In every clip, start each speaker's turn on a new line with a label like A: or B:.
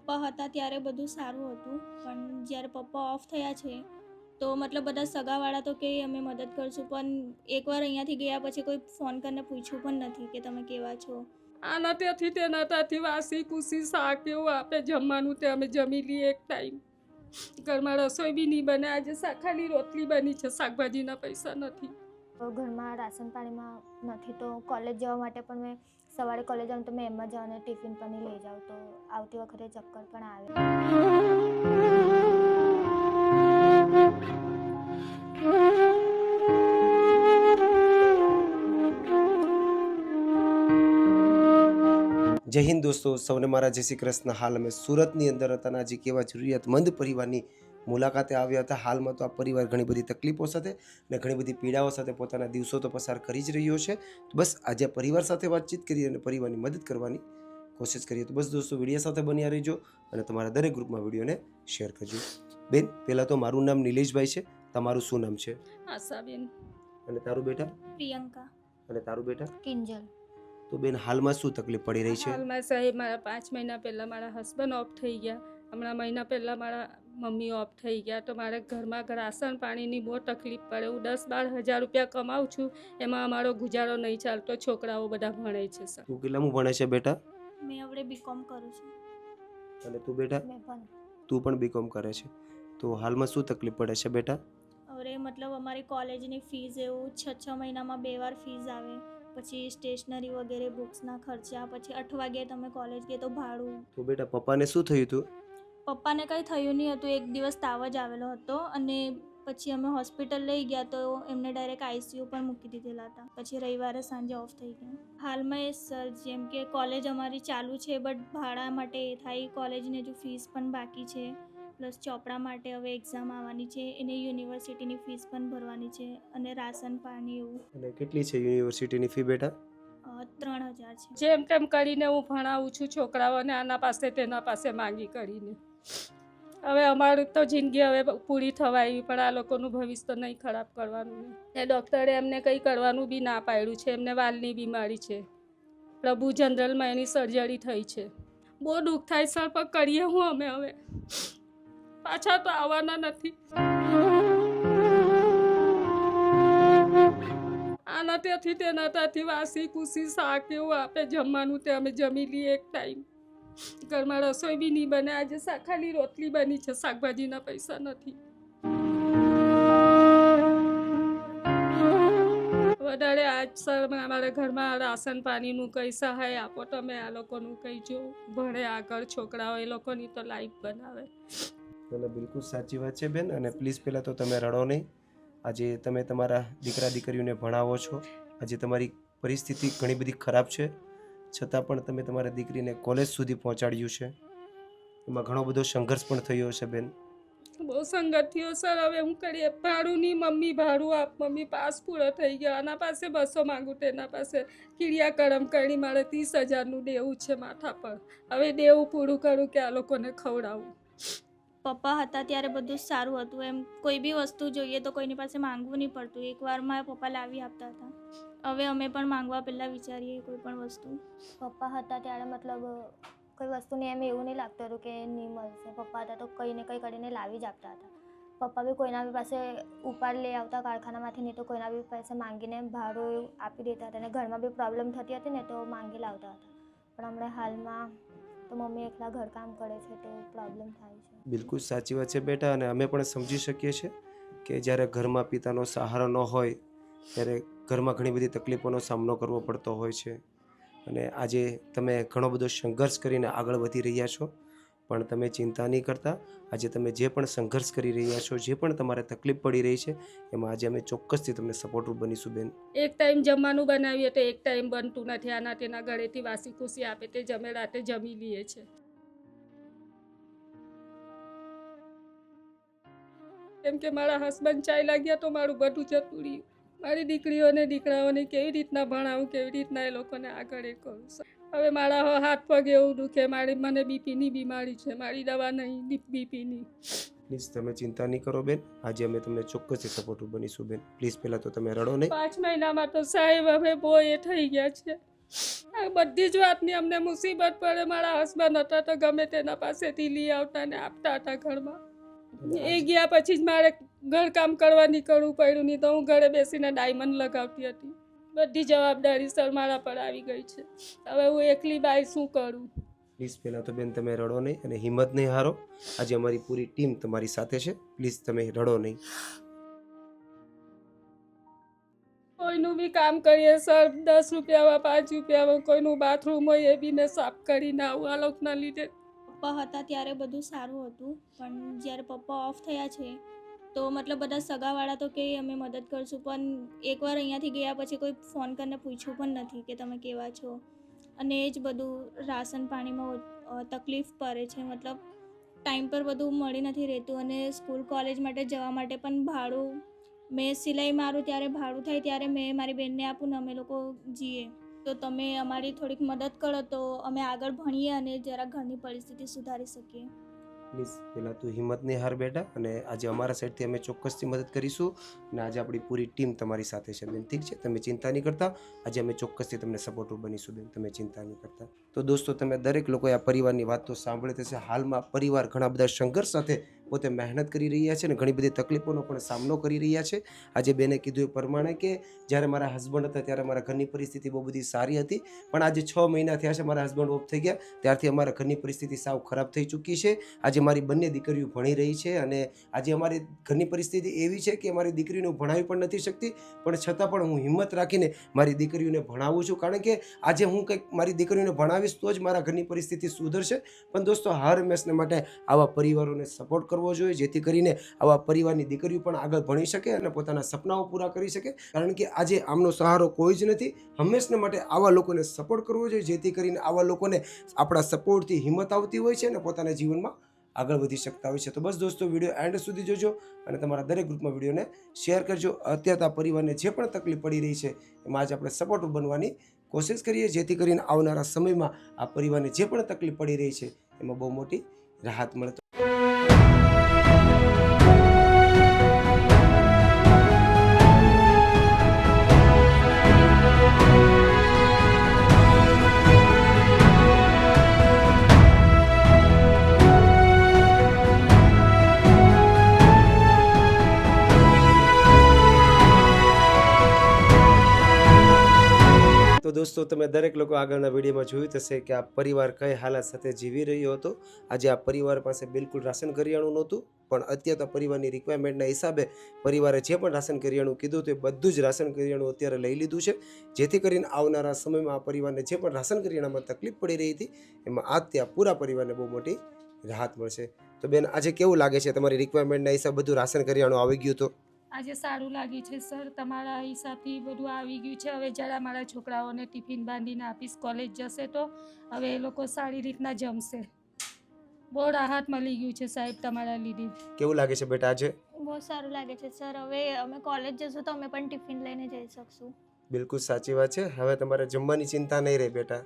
A: પપ્પા હતા ત્યારે બધું સારું હતું, પણ જ્યારે પપ્પા ઓફ થયા છે તો મતલબ બધા સગાવાળા તો કે અમે મદદ કરશું, પણ એકવાર અહીંયાથી ગયા પછી કોઈ ફોન કરીને પૂછ્યું પણ નથી કે તમે કેવા છો.
B: આના ત્યાંથી તેના ત્યાંથી વાસી કુસી શાક એવું આપે જમવાનું, તે અમે જમી લઈએ એક ટાઈમ. ઘરમાં રસોઈ બી નહીં બને, આજે ખાલી રોટલી બની છે, શાકભાજીના પૈસા નથી.
C: ઘરમાં રાશન પાણીમાં નથી તો કોલેજ જવા માટે પણ મેં સવારે કોલેજ જાઉં તો મેં એમ જ જાઉં અને ટિફિન પણ નહીં લઈ જાઉં, તો આવતી વખતે ચક્કર પણ આવે.
D: જય હિન્દ દોસ્તો, સૌને મારા જય શ્રી કૃષ્ણ. હાલ અમે સુરતની અંદર હતા અને આજે કેવા જરૂરિયાતમંદ પરિવારની મુલાકાતે આવ્યા હતા. હાલમાં તો આ પરિવાર ઘણી બધી તકલીફો સાથે અને ઘણી બધી પીડાઓ સાથે પોતાના દિવસો તો પસાર કરી જ રહ્યો છે. તો બસ આજે પરિવાર સાથે વાતચીત કરી અને પરિવારની મદદ કરવાની કોશિશ કરીએ. તો બસ દોસ્તો, વિડીયો સાથે બન્યા રહેજો અને તમારા દરેક ગ્રુપમાં વિડીયોને શેર કરજો. બેન, પહેલાં તો મારું નામ નિલેશભાઈ છે. તમારું શું નામ છે?
B: આશાબેન.
D: અને તારું બેટા?
A: પ્રિયંકા.
D: અને તારું બેટા?
C: કિંજલ.
D: તો બેન, હાલમાં શું તકલીફ પડી રહી છે?
B: હાલમાં સાહેબ મારા 5 મહિના પહેલાં મારા હસબન્ડ ઓફ થઈ ગયા. હમણાં મહિના પહેલાં મારા મમ્મી ઓફ થઈ ગયા, તો મારે ઘરમાં રાશન પાણીની બહુ તકલીફ પડે. હું 10-12 હજાર રૂપિયા કમાઉં છું, એમાં અમારો ગુજારો નહીં ચાલતો. છોકરાઓ બધા ભણે છે સર.
D: તું કેટલામું ભણે છે બેટા?
A: મેં હવે બીકોમ કરું છું.
D: અને તું બેટા?
C: મેં પણ.
D: તું પણ બીકોમ કરે છે. તો હાલમાં શું તકલીફ પડે છે બેટા?
A: હવે મતલબ અમારી કોલેજની ફીસ એવું 6 મહિનામાં 2 વાર ફીસ આવે, પછી સ્ટેશનરી વગેરે બુક્સના ખર્ચા, પછી 8 વાગે તમે કોલેજ ગਏ તો ભાડું.
D: તો બેટા, પપ્પાને શું થયું હતું?
A: પપ્પાને કંઈ થયું નહીં હતું, એક દિવસ તાવ જ આવેલો હતો અને પછી અમે હોસ્પિટલ લઈ ગયા તો એમને ડાયરેક્ટ આઈસીયુ પણ મૂકી દીધેલા હતા. પછી રવિવારે સાંજે ઓફ થઈ ગયા. હાલમાં એ સર જેમ કે કોલેજ અમારી ચાલુ છે, બટ ભાડા માટે એ થાય, કોલેજની હજુ ફીસ પણ બાકી છે, પ્લસ ચોપડા માટે હવે એક્ઝામ આવવાની છે, એને યુનિવર્સિટીની ફીસ પણ ભરવાની છે અને રાશન પાણી એવું.
D: અને કેટલી છે યુનિવર્સિટીની ફી બેટા?
A: 3000 છે.
B: જેમ તેમ કરીને હું ભણાવું છું છોકરાઓને, આના પાસે તેના પાસે માંગી કરીને. હવે અમારી તો જિંદગી હવે પૂરી થવા આવી, પણ આ લોકોનું ભવિષ્ય તો નહીં ખરાબ કરવાનું નહીં. એ ડૉક્ટરે એમને કંઈ કરવાનું બી ના પાડ્યું છે. એમને વાલની બીમારી છે, પ્રભુ જનરલમાં એની સર્જરી થઈ છે. બહુ દુઃખ થાય સર, પણ કરીએ હું અમે હવે? પાછા તો આવવાના નથી. આના ત્યાંથી તેના ત્યાંથી વાસી કુસી શાક એવું આપે જમવાનું, તે અમે જમી લઈએ એક ટાઈમ. ઘરમાં રસોઈ બી નહીં બને, આજે ખાલી રોટલી બની છે, શાકભાજીના પૈસા નથી. વધારે આજ સર અમારા ઘરમાં રાશન પાણીનું કંઈ સહાય આપો તમે, આ લોકોનું કંઈ જો ભણે આગળ છોકરાઓ, એ લોકોની તો લાઈફ બનાવે.
D: અને બિલકુલ સાચી વાત છે બેન. અને પ્લીઝ પહેલાં તો તમે રડો નહીં. આજે તમે તમારા દીકરા દીકરીઓને ભણાવો છો, આજે તમારી પરિસ્થિતિ ઘણી બધી ખરાબ છે, છતાં પણ તમે તમારા દીકરીને કોલેજ સુધી પહોંચાડ્યું છે. એમાં ઘણો બધો સંઘર્ષ પણ થયો છે બેન.
B: બહુ સંગત થયો સર. હવે હું કરીએ? ભાડુંની મમ્મી ભાડું આપ, મમ્મી પાસ પૂરો થઈ ગયો, આના પાસે 200 માગું, તેના પાસે ક્રિયાકર્મ કરી મારે 30,000નું દેવું છે માથા પર. હવે દેવું પૂરું કરું કે આ લોકોને ખવડાવું.
A: પપ્પા હતા ત્યારે બધું સારું હતું, એમ કોઈ બી વસ્તુ જોઈએ તો કોઈની પાસે માંગવું નહીં પડતું, એકવાર મારા પપ્પા લાવી આપતા હતા. હવે અમે પણ માંગવા પહેલાં વિચારીએ કોઈ પણ વસ્તુ.
C: પપ્પા હતા ત્યારે મતલબ કોઈ વસ્તુની એમ એવું નહીં લાગતું હતું કે નહીં મળશે. પપ્પા હતા તો કંઈ ને કંઈ કરીને લાવી જ આપતા હતા. પપ્પા બી કોઈના બી પાસે ઉપાડ લઈ આવતા કારખાનામાંથી, નહીં તો કોઈના બી પાસે માંગીને ભાડું એવું આપી દેતા હતા. અને ઘરમાં બી પ્રોબ્લેમ થતી હતી ને તો માંગી લાવતા હતા. પણ હમણાં હાલમાં તો મમ્મી એકલા ઘરકામ કરે છે તો પ્રોબ્લેમ થાય છે.
D: બિલકુલ સાચી વાત છે બેટા. અને અમે પણ સમજી શકીએ છીએ કે જ્યારે ઘરમાં પિતાનો સહારો ન હોય ત્યારે ઘરમાં ઘણી બધી તકલીફોનો સામનો કરવો પડતો હોય છે. અને આજે તમે ઘણો બધો સંઘર્ષ કરીને આગળ વધી રહ્યા છો, પણ તમે ચિંતા નહીં કરતા. આજે તમે જે પણ સંઘર્ષ કરી રહ્યા છો, જે પણ તમારે તકલીફ પડી રહી છે, એમાં આજે અમે ચોક્કસથી તમને સપોર્ટરૂપ બનીશું બેન.
B: એક ટાઈમ જમવાનું બનાવીએ તો એક ટાઈમ બનતું નથી. આના તેના ઘરેથી વાસી ખુશી આપે તે જમે રાતે જમી લઈએ છે. કેમ કે મારા હસબન્ડ ચાલ્યા ગયા તો મારું બધું જતું રહ્યું. મારી દીકરીઓને દીકરાઓને કેવી રીતના ભણાવું, કેવી રીતના એ લોકોને આગળ એ કરું. હવે મારા હાથ પગ એવું દુખે, મને બીપીની બીમારી છે, મારી દવા નહીં બીપીની.
D: પ્લીઝ તમે ચિંતા નહીં કરો બેન, આજે અમે તમને ચોક્કસથી સપોર્ટરૂપ બનીશું બેન. પ્લીઝ પહેલાં તો તમે રડો નહીં.
B: 5 મહિનામાં તો સાહેબ હવે બહુ એ થઈ ગયા છે. આ બધી જ વાતની અમને મુસીબત પડે. મારા હસબન્ડ હતા તો ગમે તેના પાસેથી લઈ આવતા ને આપતા હતા ઘરમાં. એ ગયા પછી જ મારે ઘરકામ કરવા નીકળવું પડ્યું, નહીં તો હું ઘરે બેસીને ડાયમંડ લગાવતી હતી. બધી જવાબદારી સર મારા પર આવી ગઈ છે. હવે હું એકલી બાઈ શું કરું?
D: પ્લીઝ પહેલાં તો બેન તમે રડો નહીં અને હિંમત નહીં હારો. આજે અમારી પૂરી ટીમ તમારી સાથે છે. પ્લીઝ તમે રડો નહીં.
B: કોઈનું બી કામ કરીએ સર, 10 રૂપિયામાં 5 રૂપિયામાં કોઈનું બાથરૂમ હોય એ બી મેં સાફ કરીને આવું આ લોકોના લીધે.
A: પપ્પા હતા ત્યારે બધું સારું હતું, પણ જ્યારે પપ્પા ઓફ થયા છે તો મતલબ બધા સગાવાળા તો કે અમે મદદ કરશું, પણ એકવાર અહીંયાથી ગયા પછી કોઈ ફોન કરીને પૂછ્યું પણ નથી કે તમે કેવા છો. અને એ જ બધું રાશન પાણીમાં તકલીફ પડે છે, મતલબ ટાઈમ પર બધું મળી નથી રહેતું. અને સ્કૂલ કોલેજ માટે જવા માટે પણ ભાડું, મેં સિલાઈ મારું ત્યારે ભાડું થાય ત્યારે મેં મારી બેનને આપું ને અમે લોકો જઈએ. તો તમે અમારી થોડીક મદદ કરો તો અમે આગળ ભણીએ અને જરા ઘરની પરિસ્થિતિ સુધારી શકીએ.
D: પ્લીઝ પહેલાં તું હિંમત નહીં હાર બેટા, અને આજે અમારા સાઈડથી અમે ચોક્કસથી મદદ કરીશું. અને આજે આપણી પૂરી ટીમ તમારી સાથે છે બેન, ઠીક છે? તમે ચિંતા નહીં કરતા. આજે અમે ચોક્કસથી તમને સપોર્ટિવ બનીશું બેન, તમે ચિંતા નહીં કરતા. તો દોસ્તો, તમે દરેક લોકોએ આ પરિવારની વાત તો સાંભળી થશે. હાલમાં પરિવાર ઘણા બધા સંઘર્ષ સાથે પોતે મહેનત કરી રહ્યા છે અને ઘણી બધી તકલીફોનો પણ સામનો કરી રહ્યા છે. આજે બેને કીધું એ પ્રમાણે કે જ્યારે મારા હસબન્ડ હતા ત્યારે મારા ઘરની પરિસ્થિતિ બહુ બધી સારી હતી, પણ આજે 6 મહિના થયા છે મારા હસબન્ડ ઓફ થઈ ગયા ત્યારથી અમારા ઘરની પરિસ્થિતિ સાવ ખરાબ થઈ ચૂકી છે. આજે મારી બંને દીકરીઓ ભણી રહી છે અને આજે અમારી ઘરની પરિસ્થિતિ એવી છે કે મારી દીકરીઓને ભણાવી પણ નથી શકતી, પણ છતાં પણ હું હિંમત રાખીને મારી દીકરીઓને ભણાવું છું, કારણ કે આજે હું કંઈક મારી દીકરીઓને ભણાવીશ તો જ મારા ઘરની પરિસ્થિતિ સુધરશે. પણ દોસ્તો, હર હંમેશને માટે આવા પરિવારોને સપોર્ટ કરવો જોઈએ, જેથી કરીને આવા પરિવારની દીકરીઓ પણ આગળ ભણી શકે અને પોતાના સપનાઓ પૂરા કરી શકે, કારણ કે આજે આમનો સહારો કોઈ જ નથી. હંમેશને માટે આવા લોકોને સપોર્ટ કરવો જોઈએ, જેથી કરીને આવા લોકોને આપણા સપોર્ટથી હિંમત આવતી હોય છે અને પોતાના જીવનમાં આગળ વધી શકતા હોય છે. તો બસ દોસ્તો, વિડીયો એન્ડ સુધી જોજો અને તમારા દરેક ગ્રુપમાં વિડીયોને શેર કરજો. અત્યારે આ પરિવારને જે પણ તકલીફ પડી રહી છે એમાં આજે આપણે સપોર્ટ બનવાની કોશિશ કરીએ, જેથી કરીને આવનારા સમયમાં આ પરિવારને જે પણ તકલીફ પડી રહી છે એમાં બહુ મોટી રાહત મળે. તો દોસ્તો, તમે દરેક લોકો આગળના વિડીયોમાં જોયું થશે કે આ પરિવાર કઈ હાલત સાથે જીવી રહ્યો હતો. આજે આ પરિવાર પાસે બિલકુલ રાશન કરિયાણું નહોતું, પણ અત્યારે તો પરિવારની રિક્વાયરમેન્ટના હિસાબે પરિવારે જે પણ રાશન કરિયાણું કીધું હતું એ બધું જ રાશન કરિયાણું અત્યારે લઈ લીધું છે, જેથી કરીને આવનારા સમયમાં આ પરિવારને જે પણ રાશન કરિયાણામાં તકલીફ પડી રહી હતી એમાં આજ ત્યાં પૂરા પરિવારને બહુ મોટી રાહત મળશે. તો બેન, આજે કેવું લાગે છે? તમારી રિક્વાયરમેન્ટના હિસાબે બધું રાશન કરિયાણું આવી ગયું તો
B: આજે સારું લાગ્યું છે સર, તમારા હિસાબથી બધું આવી ગયું છે. હવે જરા મારા છોકરાઓને ટિફિન બાંધીને આપીશ, કોલેજ જશે તો હવે એ લોકો સારી રીતના જમશે. બહુ રાહત મળી ગયું છે સાહેબ તમારા લીધે.
D: કેવું લાગે છે બેટા આજે?
A: બહુ સારું લાગે છે સર. હવે અમે કોલેજ જશું તો અમે પણ ટિફિન લઈને જઈ શકશું.
D: બિલકુલ સાચી વાત છે. હવે તમારે જમવાની ચિંતા નહીં રહે બેટા.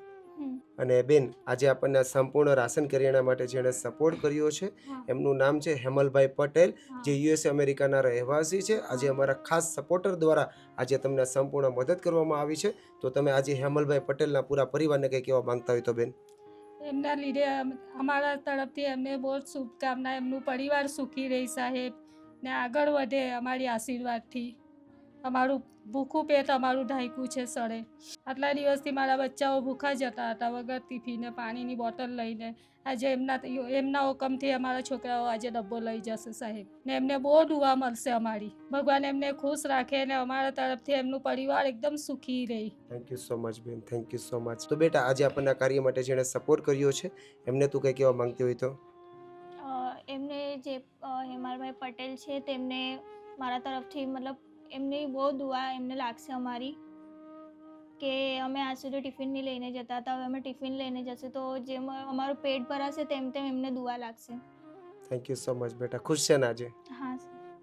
D: અને બેન, આજે આપણને સંપૂર્ણ રાશન કરિયાણા માટે જેણે સપોર્ટ કર્યો છે એમનું નામ છે હેમલભાઈ પટેલ, જે યુએસએ અમેરિકાના રહેવાસી છે. આજે અમારા ખાસ સપોર્ટર દ્વારા આજે તમને સંપૂર્ણ મદદ કરવામાં આવી છે. તો તમે આજે હેમલભાઈ પટેલના પૂરા પરિવારને કંઈ કહેવા માંગતા હોય તો બેન?
B: એમના લીધે અમારા તરફથી એમને બહુ શુભકામના. એમનું પરિવાર સુખી રહે સાહેબ ને આગળ વધે અમારી આશીર્વાદથી. અમારું ભૂખું પેટ અમારું ઢાંક્યું છે સરે. આટલા દિવસથી મારા બચ્ચાઓ ભૂખા જતા હતા વગર ટિફિને પાણીની બોટલ લઈને. આજે એમના હુકમથી અમારા છોકરાઓ આજે ડબ્બો લઈ જશે સાહેબ, ને એમને બહુ દુઆ મળશે અમારી. ભગવાન એમને ખુશ રાખે ને અમારા તરફથી એમનું પરિવાર એકદમ સુખી રહે.
D: થેન્ક યુ સો મચ બેન, થેન્ક યુ સો મચ. તો બેટા, આજે આપણને કાર્ય માટે જેણે સપોર્ટ કર્યો છે એમને તું કંઈ કહેવા માંગતી હોય તો?
A: એમને જે હેમલભાઈ પટેલ છે તેમને મારા તરફથી મતલબ એમની બહુ દુઆ એમને લાગશે અમારી, કે અમે આજ સુધી ટિફિન નહીં લઈને જતા હતા, હવે અમે ટિફિન લઈને જશે તો જેમ અમારું પેટ ભરાશે તેમ તેમ એમને દુઆ લાગશે.
D: થેન્ક યુ સો મચ બેટા. ખુશ છે ને આજે?
A: હા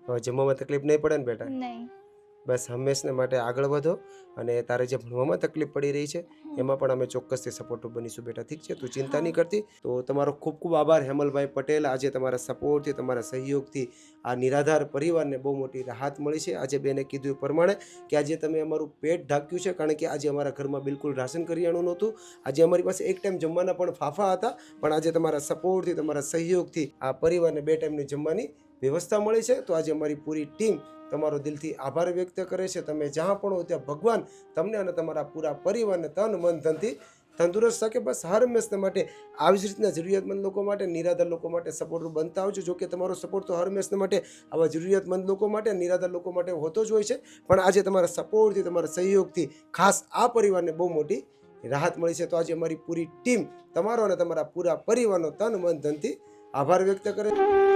D: હવે જમવામાં તકલીફ નહીં પડે ને બેટા?
A: નહીં.
D: બસ હંમેશને માટે આગળ વધો અને તારે જે ભણવામાં તકલીફ પડી રહી છે એમાં પણ અમે ચોક્કસથી સપોર્ટિવ બનીશું બેટા, ઠીક છે? તું ચિંતા નહીં કરતી. તો તમારો ખૂબ ખૂબ આભાર હેમલભાઈ પટેલ. આજે તમારા સપોર્ટથી, તમારા સહયોગથી આ નિરાધાર પરિવારને બહુ મોટી રાહત મળી છે. આજે બેને કીધું એ પ્રમાણે કે આજે તમે અમારું પેટ ઢાંક્યું છે, કારણ કે આજે અમારા ઘરમાં બિલકુલ રાશન કરિયાણું નહોતું. આજે અમારી પાસે એક ટાઈમ જમવાના પણ ફાફા હતા, પણ આજે તમારા સપોર્ટથી, તમારા સહયોગથી આ પરિવારને 2 ટાઈમની જમવાની વ્યવસ્થા મળી છે. તો આજે અમારી પૂરી ટીમ તમારો દિલથી આભાર વ્યક્ત કરે છે. તમે જ્યાં પણ હો ત્યાં ભગવાન તમને અને તમારા પૂરા પરિવારને તન મન ધનથી તંદુરસ્ત શકે. બસ હર હંમેશના માટે આવી જ રીતના જરૂરિયાતમંદ લોકો માટે, નિરાધાર લોકો માટે સપોર્ટ બનતા આવજો. જો કે તમારો સપોર્ટ તો હર હંમેશના માટે આવા જરૂરિયાતમંદ લોકો માટે, નિરાધાર લોકો માટે હોતો જ હોય છે, પણ આજે તમારા સપોર્ટથી, તમારા સહયોગથી ખાસ આ પરિવારને બહુ મોટી રાહત મળી છે. તો આજે અમારી પૂરી ટીમ તમારો અને તમારા પૂરા પરિવારનો તન મન ધનથી આભાર વ્યક્ત કરે છે.